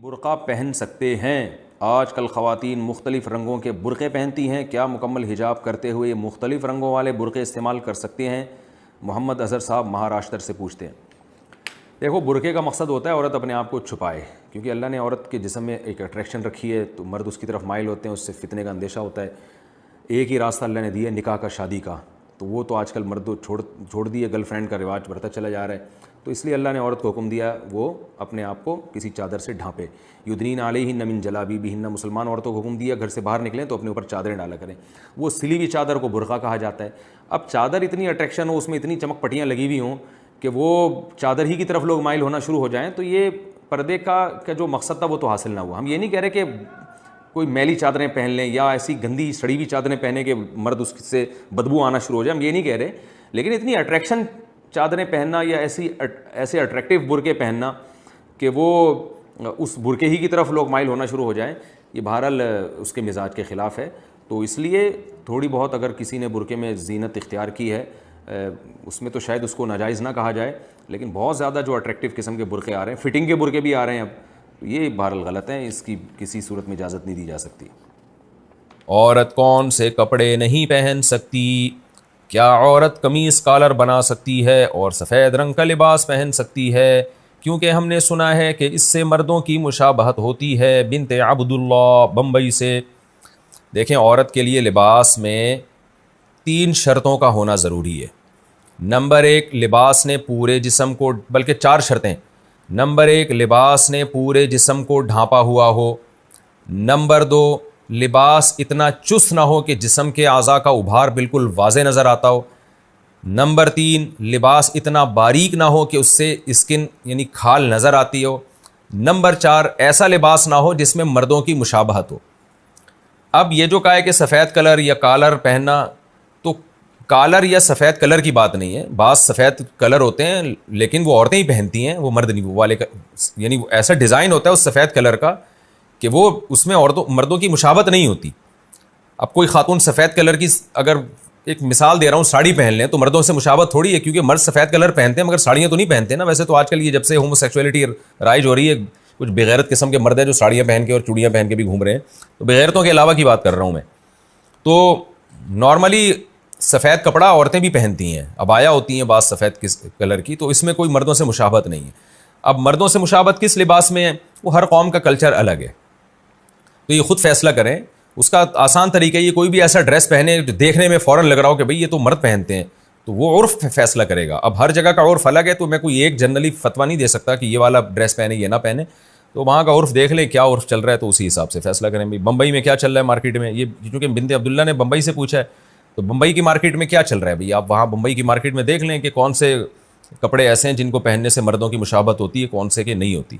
برقع پہن سکتے ہیں؟ آج کل خواتین مختلف رنگوں کے برقعے پہنتی ہیں، کیا مکمل حجاب کرتے ہوئے مختلف رنگوں والے برقعے استعمال کر سکتے ہیں؟ محمد اظہر صاحب مہاراشٹر سے پوچھتے ہیں۔ دیکھو، برقعے کا مقصد ہوتا ہے عورت اپنے آپ کو چھپائے، کیونکہ اللہ نے عورت کے جسم میں ایک اٹریکشن رکھی ہے، تو مرد اس کی طرف مائل ہوتے ہیں، اس سے فتنے کا اندیشہ ہوتا ہے۔ ایک ہی راستہ اللہ نے دیا ہے نکاح کا، شادی کا، تو وہ تو آج کل مرد چھوڑ دیے، گرل فرینڈ کا رواج بڑھتا چلا جا رہا ہے، تو اس لیے اللہ نے عورت کو حکم دیا وہ اپنے آپ کو کسی چادر سے ڈھانپے۔ یدنین علیہن من جلابیبہن، مسلمان عورتوں کو حکم دیا گھر سے باہر نکلیں تو اپنے اوپر چادریں ڈالا کریں۔ وہ سلی ہوئی چادر کو برقع کہا جاتا ہے۔ اب چادر اتنی اٹریکشن ہو، اس میں اتنی چمک پٹیاں لگی ہوئی ہوں کہ وہ چادر ہی کی طرف لوگ مائل ہونا شروع ہو جائیں، تو یہ پردے کا جو مقصد تھا وہ تو حاصل نہ ہوا۔ ہم یہ نہیں کہہ رہے کہ کوئی میلی چادریں پہن لیں یا ایسی گندی سڑی ہوئی چادریں پہنیں کہ مرد اس سے بدبو آنا شروع ہو جائے، ہم یہ نہیں کہہ رہے، لیکن اتنی اٹریکشن چادریں پہننا یا ایسے اٹریکٹیو برقعے پہننا کہ وہ اس برقعے ہی کی طرف لوگ مائل ہونا شروع ہو جائیں، یہ بہرحال اس کے مزاج کے خلاف ہے۔ تو اس لیے تھوڑی بہت اگر کسی نے برقعے میں زینت اختیار کی ہے، اس میں تو شاید اس کو ناجائز نہ کہا جائے، لیکن بہت زیادہ جو اٹریکٹیو قسم کے برقعے آ رہے ہیں، فٹنگ کے برقعے بھی آ رہے ہیں اب، تو یہ بہرحال غلط ہیں، اس کی کسی صورت میں اجازت نہیں دی جا سکتی۔ عورت کون سے کپڑے نہیں پہن سکتی؟ کیا عورت قمیص کالر بنا سکتی ہے اور سفید رنگ کا لباس پہن سکتی ہے؟ کیونکہ ہم نے سنا ہے کہ اس سے مردوں کی مشابہت ہوتی ہے۔ بنت عبداللہ بمبئی سے۔ دیکھیں، عورت کے لیے لباس میں 3 شرطوں کا ہونا ضروری ہے۔ نمبر 1، لباس نے پورے جسم کو، بلکہ 4 شرطیں۔ نمبر 1، لباس نے پورے جسم کو ڈھانپا ہوا ہو۔ نمبر 2، لباس اتنا چست نہ ہو کہ جسم کے اعضاء کا ابھار بالکل واضح نظر آتا ہو۔ نمبر 3، لباس اتنا باریک نہ ہو کہ اس سے اسکن یعنی کھال نظر آتی ہو۔ نمبر 4، ایسا لباس نہ ہو جس میں مردوں کی مشابہت ہو۔ اب یہ جو کہا ہے کہ سفید کلر یا کالر پہننا، تو کالر یا سفید کلر کی بات نہیں ہے، بعض سفید کلر ہوتے ہیں لیکن وہ عورتیں ہی پہنتی ہیں، وہ مرد نہیں، وہ والے یعنی ایسا ڈیزائن ہوتا ہے اس سفید کلر کا کہ وہ اس میں مردوں کی مشابہت نہیں ہوتی۔ اب کوئی خاتون سفید کلر کی، اگر ایک مثال دے رہا ہوں، ساڑی پہن لیں تو مردوں سے مشابہت تھوڑی ہے، کیونکہ مرد سفید کلر پہنتے ہیں مگر ساڑیاں تو نہیں پہنتے نا۔ ویسے تو آج کل یہ جب سے ہومو سیکسولیٹی رائج ہو رہی ہے، کچھ بغیرت قسم کے مرد ہیں جو ساڑیاں پہن کے اور چوڑیاں پہن کے بھی گھوم رہے ہیں، تو بغیرتوں کے علاوہ کی بات کر رہا ہوں میں۔ تو نارملی سفید کپڑا عورتیں بھی پہنتی ہیں، عبایا ہوتی ہیں بعض سفید کلر کی، تو اس میں کوئی مردوں سے مشابہت نہیں ہے۔ اب مردوں سے مشابہت کس لباس میں ہے؟ وہ ہر قوم کا کلچر الگ ہے، تو یہ خود فیصلہ کریں۔ اس کا آسان طریقہ یہ، کوئی بھی ایسا ڈریس پہنے جو دیکھنے میں فوراً لگ رہا ہو کہ بھئی یہ تو مرد پہنتے ہیں، تو وہ عرف فیصلہ کرے گا۔ اب ہر جگہ کا عرف الگ ہے، تو میں کوئی ایک جنرلی فتویٰ نہیں دے سکتا کہ یہ والا ڈریس پہنے یہ نہ پہنے، تو وہاں کا عرف دیکھ لیں کیا عرف چل رہا ہے، تو اسی حساب سے فیصلہ کریں۔ بھئی بمبئی میں کیا چل رہا ہے مارکیٹ میں، یہ چونکہ بنت عبداللہ نے بمبئی سے پوچھا ہے، تو بمبئی کی مارکیٹ میں کیا چل رہا ہے، بھئی آپ وہاں بمبئی کی مارکیٹ میں دیکھ لیں کہ کون سے کپڑے ایسے ہیں جن کو پہننے سے مردوں کی مشابہت ہوتی ہے، کون سے کہ نہیں ہوتی۔